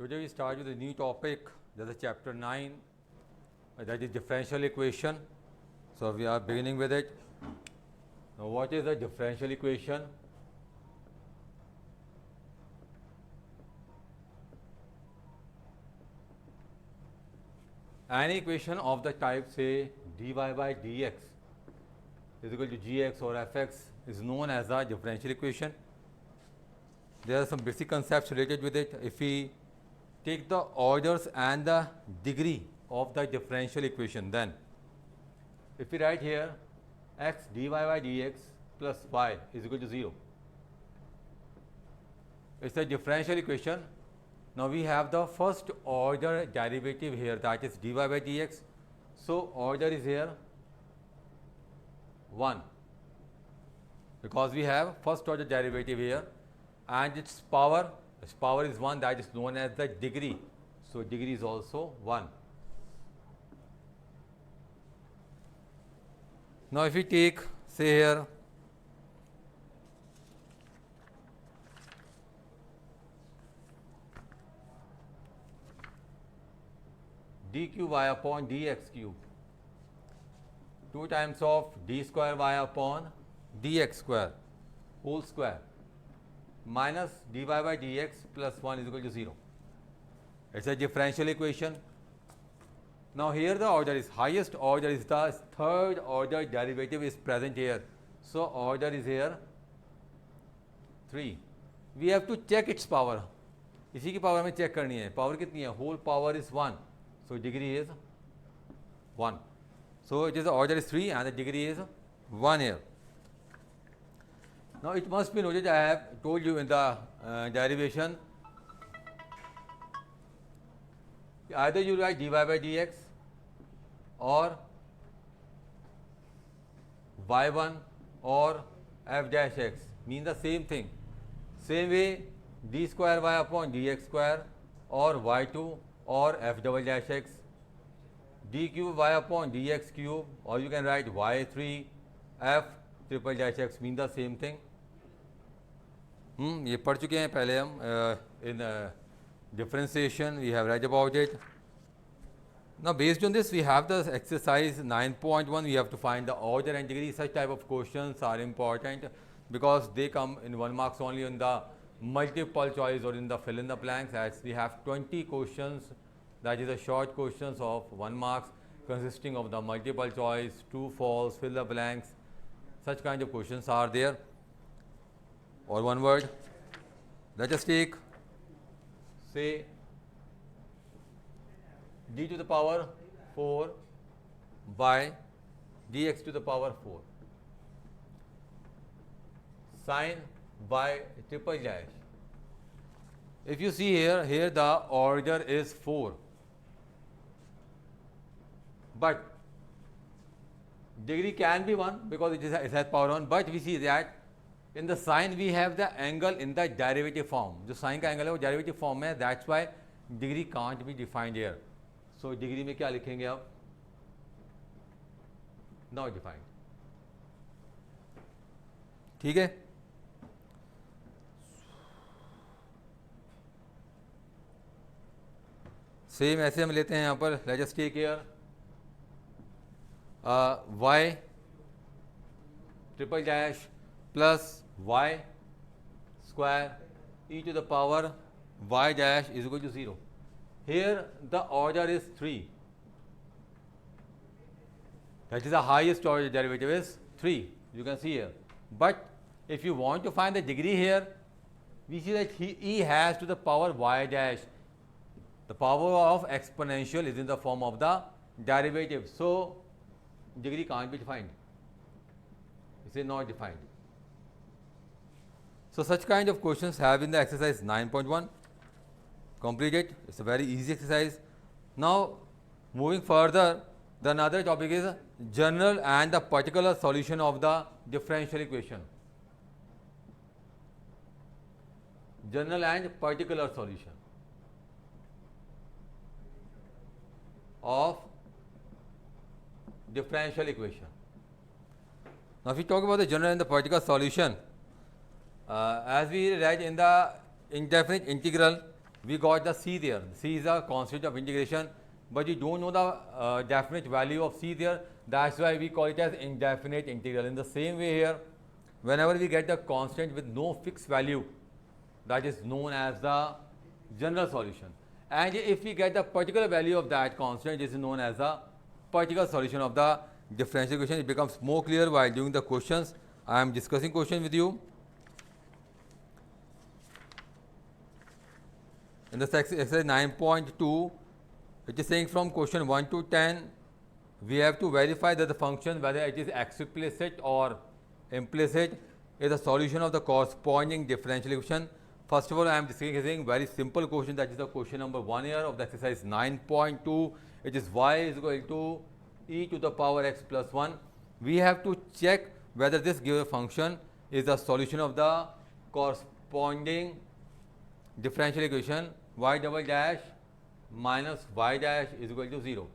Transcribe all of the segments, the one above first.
Today we start with a new topic, that is chapter 9, that is differential equation. So we are beginning with it. Now what is a differential equation? Any equation of the type, say dy by dx is equal to gx or fx is known as a differential equation. There are some basic concepts related with it. If we take the orders and the degree of the differential equation, then if we write here x dy by dx plus y is equal to 0, it's a differential equation. Now we have the first order derivative here, that is dy by dx. So order is here 1, because we have first order derivative here, and its power is 1, that is known as the degree. So degree is also 1. Now if we take, say here, d cube y upon dx cube, 2 times of d square y upon dx square whole square minus dy by dx plus 1 is equal to 0. It's a differential equation. Now here the order is, highest order is the third order derivative is present here. So order is here 3. We have to check its power. इसी की power हमें check करनी है. Power कितनी है? Whole power is 1. So degree is 1. So it is the order is 3 and the degree is 1 here. Now it must be noted, I have told you in the derivation, either you write dy by dx or y1 or f dash x mean the same thing. Same way d square y upon dx square or y2 or f double dash x, d cube y upon dx cube, or you can write y3 f triple dash x mean the same thing. ये पढ़ चुके हैं पहले हम in differentiation, we have read about it. Now based on this we have the exercise 9.1. we have to find the order and degree. Such type of questions are important because they come in 1 marks only in the multiple choice or in the fill in the blanks, as we have 20 questions, that is a short questions of 1 marks consisting of the multiple choice, true, false, fill the blanks. Such kind of questions are there. Or one word, let us take, say, d to the power 4 by dx to the power 4 sine by triple dash. If you see here the order is 4, but degree can be 1 because it has power 1, but we see that in the sine we have the angle in the derivative form. जो sine का angle है वो derivative form में, that's why degree can't be defined here. So degree में क्या लिखेंगे आप? Not defined. ठीक है? सेम ऐसे हम लेते हैं यहाँ पर, let us take here y triple dash plus y square e to the power y dash is equal to 0. Here the order is 3. That is the highest order derivative is 3. You can see here. But if you want to find the degree here, we see that e has to the power y dash. The power of exponential is in the form of the derivative. So degree can't be defined. It is not defined. So such kind of questions have in the exercise 9.1. Complete it. It's a very easy exercise. Now moving further, the another topic is general and the particular solution of the differential equation. General and particular solution of differential equation. Now if we talk about the general and the particular solution, as we read in the indefinite integral, we got the c there. C is a constant of integration, but you don't know the definite value of c there. That's why we call it as indefinite integral. In the same way here, whenever we get the constant with no fixed value, that is known as the general solution. And if we get the particular value of that constant, this is known as the particular solution of the differential equation. It becomes more clear while doing the questions. I am discussing question with you. In the exercise 9.2, it is saying from question 1 to 10, we have to verify that the function, whether it is explicit or implicit, is a solution of the corresponding differential equation. First of all, I am discussing very simple question, that is the question number 1 here of the exercise 9.2. It is y is equal to e to the power x plus 1. We have to check whether this given function is a solution of the corresponding differential equation y double dash minus y dash is equal to 0.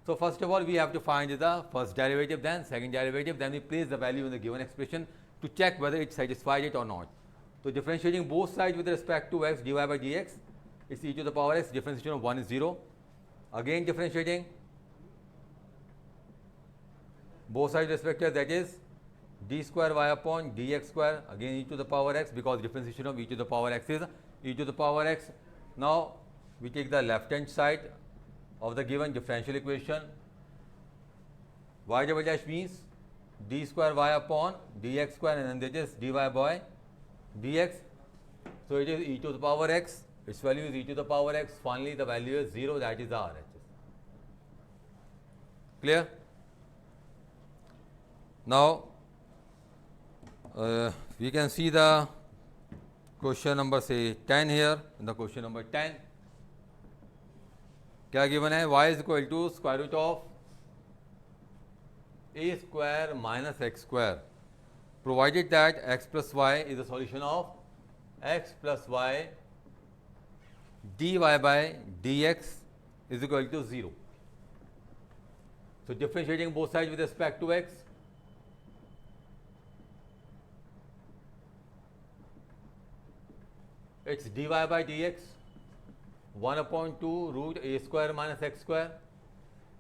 So first of all, we have to find the first derivative, then second derivative, then we place the value in the given expression to check whether it satisfies it or not. So differentiating both sides with respect to x, dy by dx, it's e to the power x, differentiation of 1 is 0. Again differentiating both sides with respect to x, that is d square y upon dx square, again e to the power x, because differentiation of e to the power x is e to the power x. Now we take the left hand side of the given differential equation. Y double dash means d square y upon dx square, and then that is dy by dx. So it is e to the power x, its value is e to the power x, finally the value is 0, that is the RHS. Clear? Now we can see the question number say 10 here. In the question number 10, क्या given है? Y is equal to square root of a square minus x square, provided that x plus y is a solution of x plus y dy by dx is equal to 0. So differentiating both sides with respect to x, it's dy by dx 1 upon 2 root a square minus x square,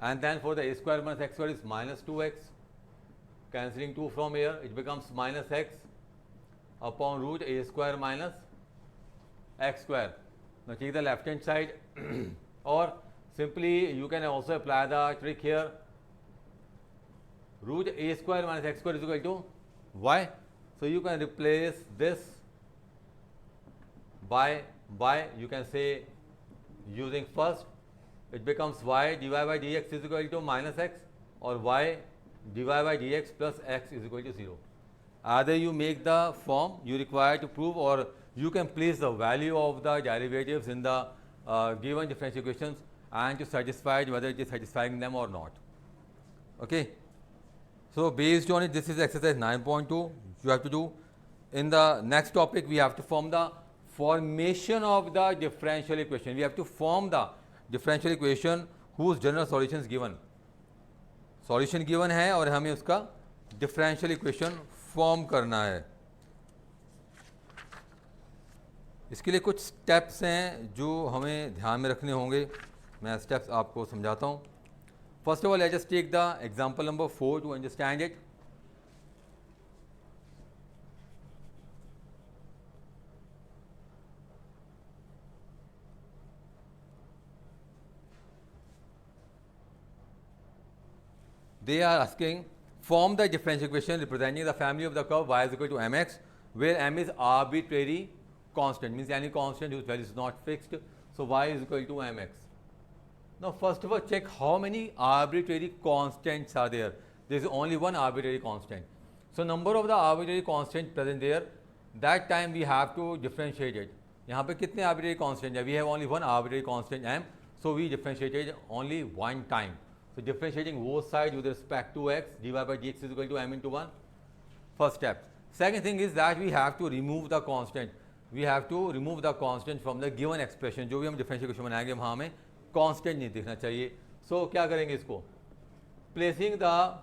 and then for the a square minus x square is minus 2x, cancelling 2 from here, it becomes minus x upon root a square minus x square. Now take the left hand side or simply you can also apply the trick here. Root a square minus x square is equal to y. So you can replace this by you can say using first, it becomes y dy by dx is equal to minus x, or y dy by dx plus x is equal to 0. Either you make the form you require to prove, or you can place the value of the derivatives in the given differential equations and to satisfy whether it is satisfying them or not. Okay. So based on it, this is exercise 9.2 you have to do. In the next topic, we have to form the formation of the differential equation. We have to form the differential equation whose general solution is given. Solution given है और हमें उसका differential equation form करना है. इसके लिए कुछ steps हैं जो हमें ध्यान में रखने होंगे. मैं steps आपको समझाता हूँ. First of all, let us take the example number 4 to understand it. They are asking, form the differential equation representing the family of the curve y is equal to mx, where m is arbitrary constant, means any constant whose value is not fixed. So y is equal to mx. Now first of all, check how many arbitrary constants are there. There is only one arbitrary constant. So number of the arbitrary constant present there, that time we have to differentiate it. यहाँ पे कितने arbitrary constant है? We have only one arbitrary constant m, so we differentiated only one time. So differentiating both sides with respect to x, dy by dx is equal to m into 1. First step. Second thing is that we have to remove the constant. We have to remove the constant from the given expression. जो भी हम differential equation बनाएंगे वहाँ हमें constant नहीं दिखना चाहिए. So क्या करेंगे इसको? Placing the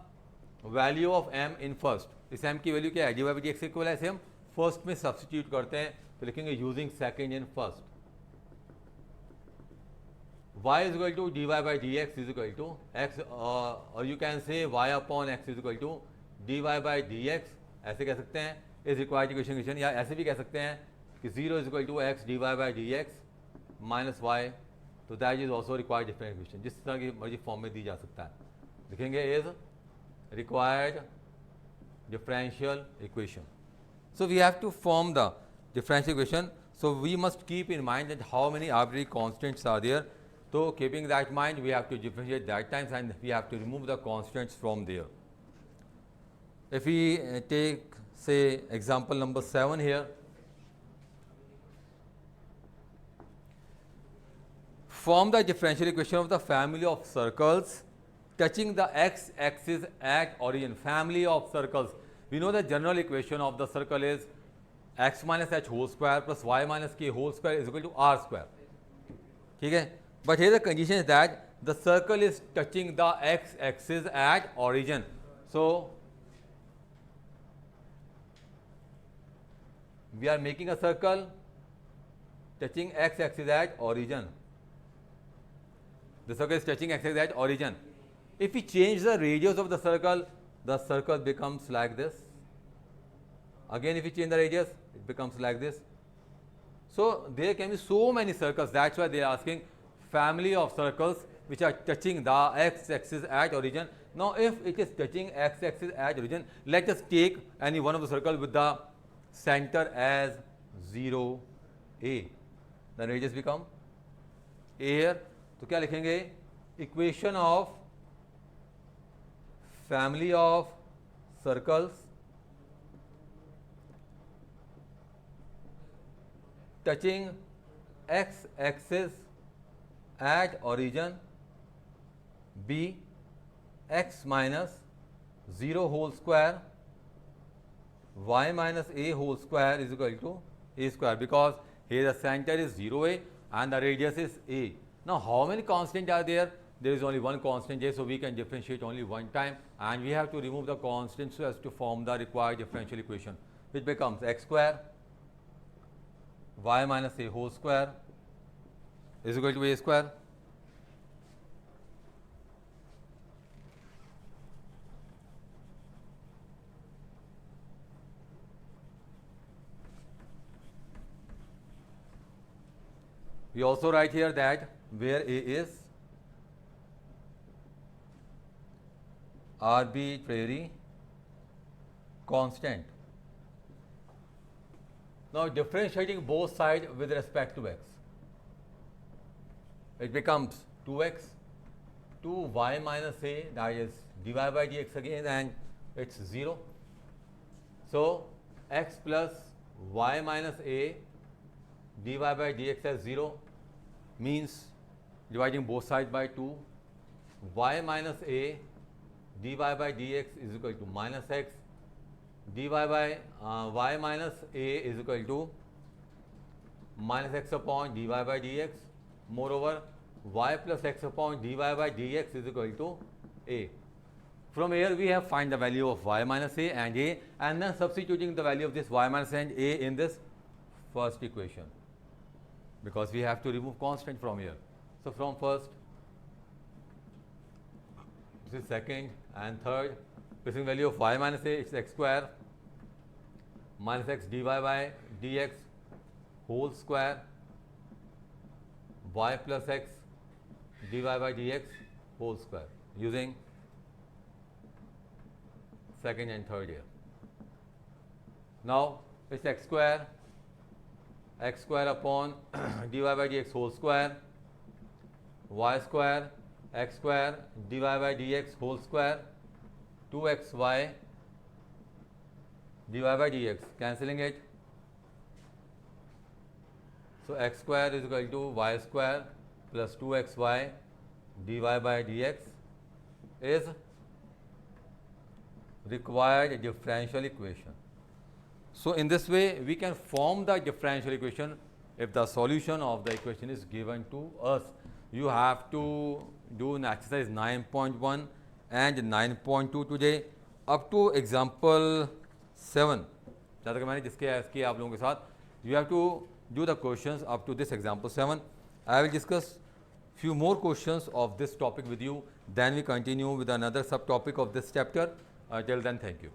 value of m in first. इस m की वैल्यू क्या है? dy by dx इक्वल है, इसे हम फर्स्ट में सब्सटीट्यूट करते हैं, तो लिखेंगे using second in first. y is equal to dy by dx is equal to x, or you can say y upon x is equal to dy by dx, ऐसे कह सकते हैं इज रिक्वायर्ड इक्वेशन, या ऐसे भी कह सकते हैं कि 0 is equal to X D Y by D X minus Y, तो that is also required different equation, जिस तरह की मर्जी फॉर्म में दी जा सकता है. लिखेंगे is required differential equation. So we have to form the differential equation. So we must keep in mind that how many arbitrary constants are there. So keeping that in mind, we have to differentiate that times and we have to remove the constants from there. If we take say example number 7 here, form the differential equation of the family of circles touching the x-axis at origin. Family of circles. We know the general equation of the circle is x minus h whole square plus y minus k whole square is equal to r square. Okay? But here the condition is that the circle is touching the x-axis at origin. So we are making a circle touching x-axis at origin. The circle is touching x-axis at origin. If we change the radius of the circle becomes like this. Again, if we change the radius, it becomes like this. So there can be so many circles. That's why they are asking family of circles which are touching the x-axis at origin. Now, if it is touching x-axis at origin, let us take any one of the circle with the center as 0, a. The radius become a here. तो क्या लिखेंगे? Equation of family of circles touching x-axis at origin be x minus 0 whole square y minus a whole square is equal to a square, because here the center is 0a and the radius is a. Now, how many constants are there? There is only one constant here, so we can differentiate only one time, and we have to remove the constant so as to form the required differential equation, which becomes x square y minus a whole square is equal to a square. We also write here that where a is arbitrary constant. Now, differentiating both sides with respect to x, it becomes 2x, 2y minus a, that is dy by dx again, and it's 0. So, x plus y minus a dy by dx as 0 means dividing both sides by 2, y minus a dy by dx is equal to minus x, dy by y minus a is equal to minus x upon dy by dx. Moreover, y plus x upon dy by dx is equal to a. From here we have find the value of y minus a, and then substituting the value of this y minus and a in this first equation, because we have to remove constant from here. So, from first, this is second and third, placing value of y minus a, it's x square minus x dy by dx whole square y plus x dy by dx whole square, using second and third here. Now, it's x square upon dy by dx whole square, y square x square dy by dx whole square, 2xy dy by dx, cancelling it. So, x square is equal to y square plus 2xy dy by dx is required differential equation. So, in this way we can form the differential equation if the solution of the equation is given to us. You have to do an exercise 9.1 and 9.2 today up to example 7. जहाँ तक मैंने discuss किया आप लोगों के साथ, you have to do the questions up to this example 7. I will discuss few more questions of this topic with you. Then we continue with another subtopic of this chapter. Till then, thank you.